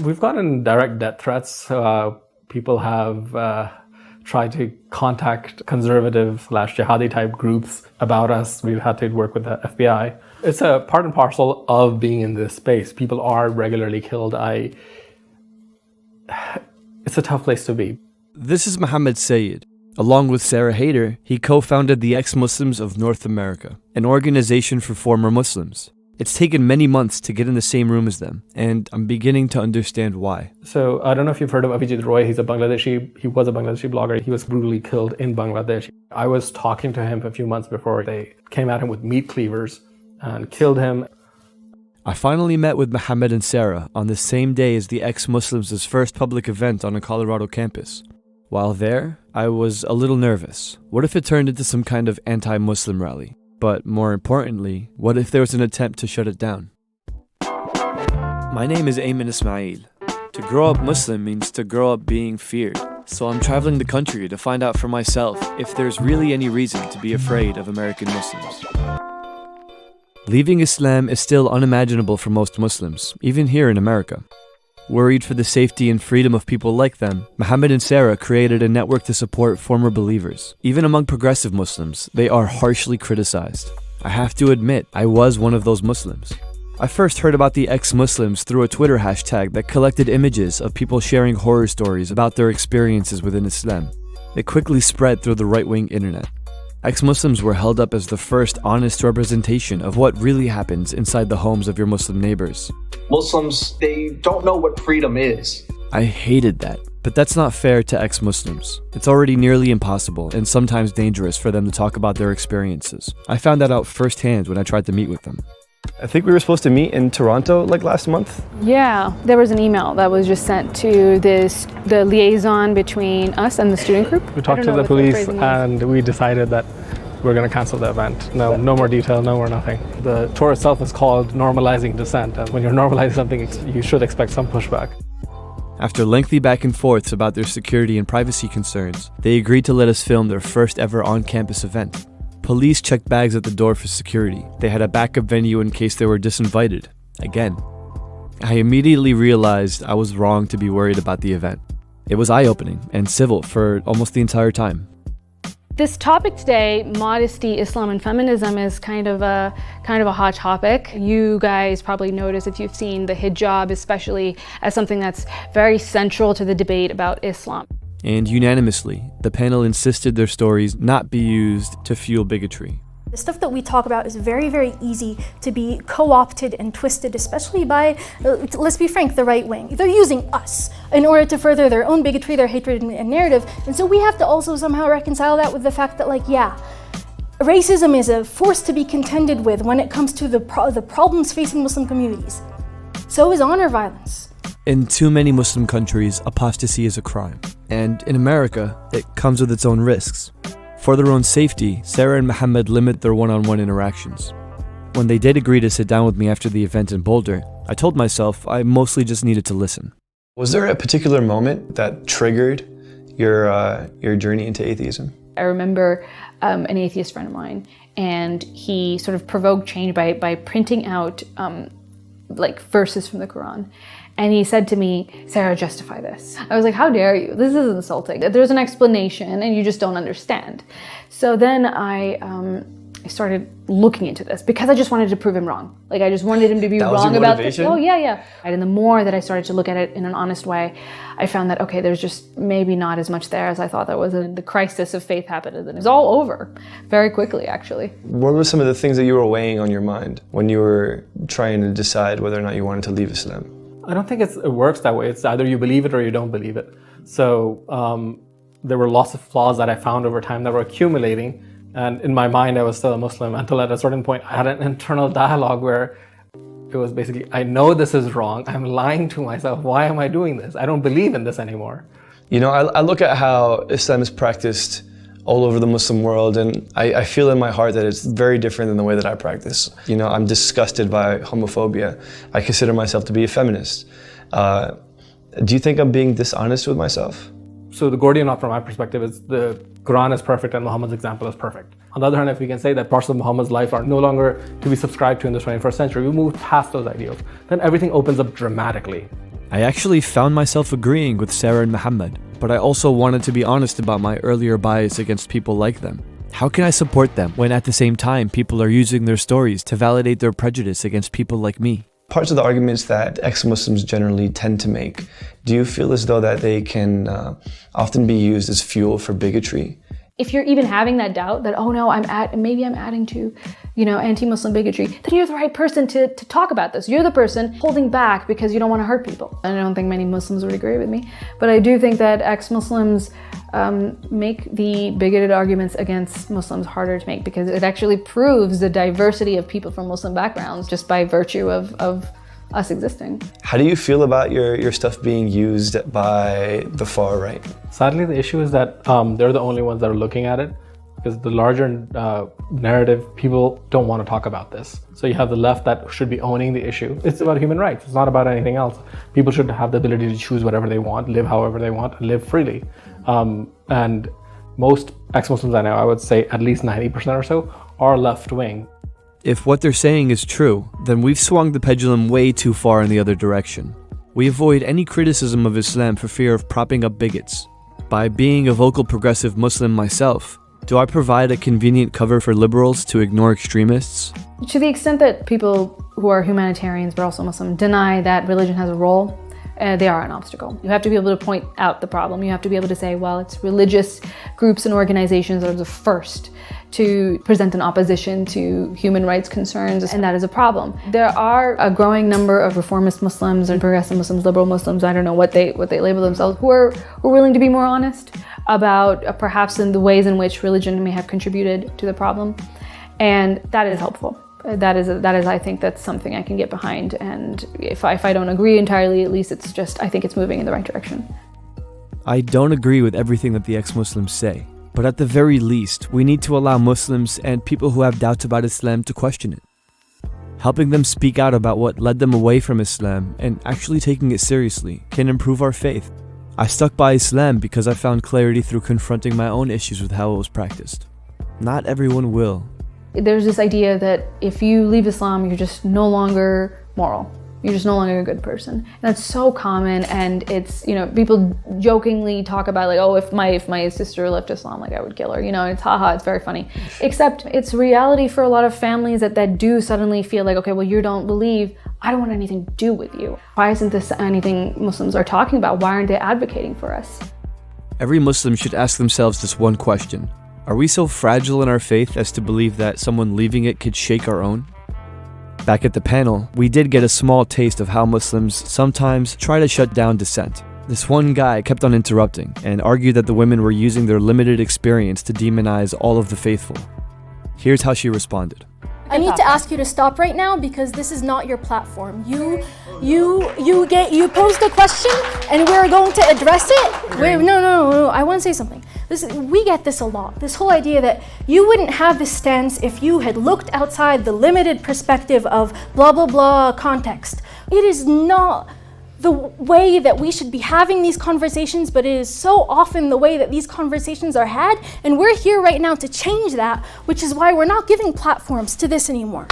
We've gotten direct death threats. People have tried to contact conservative/jihadi type groups about us. We've had to work with the FBI. It's a part and parcel of being in this space. People are regularly killed. It's a tough place to be. This is Mohamed Syed. Along with Sarah Haider, he co-founded the Ex-Muslims of North America, an organization for former Muslims. It's taken many months to get in the same room as them, and I'm beginning to understand why. So I don't know if you've heard of Abhijit Roy. He was a Bangladeshi blogger. He was brutally killed in Bangladesh. I was talking to him a few months before they came at him with meat cleavers and killed him. I finally met with Mohamed and Sarah on the same day as the Ex-Muslims' first public event on a Colorado campus. While there, I was a little nervous. What if it turned into some kind of anti-Muslim rally? But more importantly, what if there was an attempt to shut it down? My name is Ayman Ismail. To grow up Muslim means to grow up being feared. So I'm traveling the country to find out for myself if there's really any reason to be afraid of American Muslims. Leaving Islam is still unimaginable for most Muslims, even here in America. Worried for the safety and freedom of people like them, Mohamed and Sarah created a network to support former believers. Even among progressive Muslims, they are harshly criticized. I have to admit, I was one of those Muslims. I first heard about the ex-Muslims through a Twitter hashtag that collected images of people sharing horror stories about their experiences within Islam. It quickly spread through the right-wing internet. Ex-Muslims were held up as the first honest representation of what really happens inside the homes of your Muslim neighbors. Muslims, they don't know what freedom is. I hated that, but that's not fair to ex-Muslims. It's already nearly impossible and sometimes dangerous for them to talk about their experiences. I found that out firsthand when I tried to meet with them. I think we were supposed to meet in Toronto like last month. Yeah, there was an email that was just sent to the liaison between us and the student group. We talked to the police and we decided that we're going to cancel the event. No more detail, no more nothing. The tour itself is called Normalizing Dissent, and when you're normalizing something, you should expect some pushback. After lengthy back and forths about their security and privacy concerns, they agreed to let us film their first ever on-campus event. Police checked bags at the door for security. They had a backup venue in case they were disinvited. Again. I immediately realized I was wrong to be worried about the event. It was eye-opening and civil for almost the entire time. This topic today, modesty, Islam, and feminism, is kind of a hot topic. You guys probably notice if you've seen the hijab, especially, as something that's very central to the debate about Islam. And unanimously, the panel insisted their stories not be used to fuel bigotry. The stuff that we talk about is very, very easy to be co-opted and twisted, especially by, let's be frank, the right wing. They're using us in order to further their own bigotry, their hatred and narrative. And so we have to also somehow reconcile that with the fact that, racism is a force to be contended with when it comes to the problems facing Muslim communities. So is honor violence. In too many Muslim countries, apostasy is a crime. And in America, it comes with its own risks. For their own safety, Sarah and Mohamed limit their one-on-one interactions. When they did agree to sit down with me after the event in Boulder, I told myself I mostly just needed to listen. Was there a particular moment that triggered your journey into atheism? I remember an atheist friend of mine, and he sort of provoked change by printing out verses from the Quran. And he said to me, "Sarah, justify this." I was like, "How dare you? This is insulting. There's an explanation and you just don't understand." So then I started looking into this because I just wanted to prove him wrong. I just wanted him to be wrong about this. Oh, yeah. And the more that I started to look at it in an honest way, I found that, okay, there's just maybe not as much there as I thought there was. The crisis of faith happened, and it was all over very quickly, actually. What were some of the things that you were weighing on your mind when you were trying to decide whether or not you wanted to leave Islam? I don't think it works that way. It's either you believe it or you don't believe it. So there were lots of flaws that I found over time that were accumulating. And in my mind, I was still a Muslim until at a certain point, I had an internal dialogue where it was basically, I know this is wrong. I'm lying to myself. Why am I doing this? I don't believe in this anymore. You know, I look at how Islam is practiced all over the Muslim world, and I feel in my heart that it's very different than the way that I practice. You know, I'm disgusted by homophobia. I consider myself to be a feminist. Do you think I'm being dishonest with myself? So the Gordian knot from my perspective is the Quran is perfect and Muhammad's example is perfect. On the other hand, if we can say that parts of Muhammad's life are no longer to be subscribed to in the 21st century, we move past those ideals, then everything opens up dramatically. I actually found myself agreeing with Sarah and Mohamed, but I also wanted to be honest about my earlier bias against people like them. How can I support them when at the same time people are using their stories to validate their prejudice against people like me? Parts of the arguments that ex-Muslims generally tend to make, do you feel as though that they can often be used as fuel for bigotry? If you're even having that doubt that, oh no, maybe I'm adding to, anti-Muslim bigotry, then you're the right person to talk about this. You're the person holding back because you don't want to hurt people. I don't think many Muslims would agree with me, but I do think that ex-Muslims make the bigoted arguments against Muslims harder to make, because it actually proves the diversity of people from Muslim backgrounds just by virtue of us existing. How do you feel about your stuff being used by the far right? Sadly, the issue is that they're the only ones that are looking at it, because the larger narrative, people don't want to talk about this. So you have the left that should be owning the issue. It's about human rights. It's not about anything else. People should have the ability to choose whatever they want, live however they want, and live freely. And most ex-Muslims I know, I would say at least 90% or so, are left-wing. If what they're saying is true, then we've swung the pendulum way too far in the other direction. We avoid any criticism of Islam for fear of propping up bigots. By being a vocal progressive Muslim myself, do I provide a convenient cover for liberals to ignore extremists? To the extent that people who are humanitarians but also Muslim deny that religion has a role, they are an obstacle. You have to be able to point out the problem. You have to be able to say, well, it's religious groups and organizations that are the first to present an opposition to human rights concerns, and that is a problem. There are a growing number of reformist Muslims and progressive Muslims, liberal Muslims, I don't know what they label themselves, who are willing to be more honest about perhaps in the ways in which religion may have contributed to the problem, and that is helpful. That is, I think that's something I can get behind, and if I don't agree entirely, at least it's just, I think it's moving in the right direction. I don't agree with everything that the ex-Muslims say, but at the very least, we need to allow Muslims and people who have doubts about Islam to question it. Helping them speak out about what led them away from Islam and actually taking it seriously can improve our faith. I stuck by Islam because I found clarity through confronting my own issues with how it was practiced. Not everyone will. There's this idea that if you leave Islam, you're just no longer moral. You're just no longer a good person. And that's so common, and it's, people jokingly talk about like, oh, if my sister left Islam, like I would kill her. It's haha, it's very funny. Except it's reality for a lot of families that do suddenly feel like, okay, well, you don't believe, I don't want anything to do with you. Why isn't this anything Muslims are talking about? Why aren't they advocating for us? Every Muslim should ask themselves this one question. Are we so fragile in our faith as to believe that someone leaving it could shake our own? Back at the panel, we did get a small taste of how Muslims sometimes try to shut down dissent. This one guy kept on interrupting and argued that the women were using their limited experience to demonize all of the faithful. Here's how she responded. I need to ask you to stop right now because this is not your platform. You posed a question and we're going to address it. No. I want to say something. We get this a lot. This whole idea that you wouldn't have this stance if you had looked outside the limited perspective of blah blah blah context. It is not the way that we should be having these conversations, but it is so often the way that these conversations are had, and we're here right now to change that, which is why we're not giving platforms to this anymore.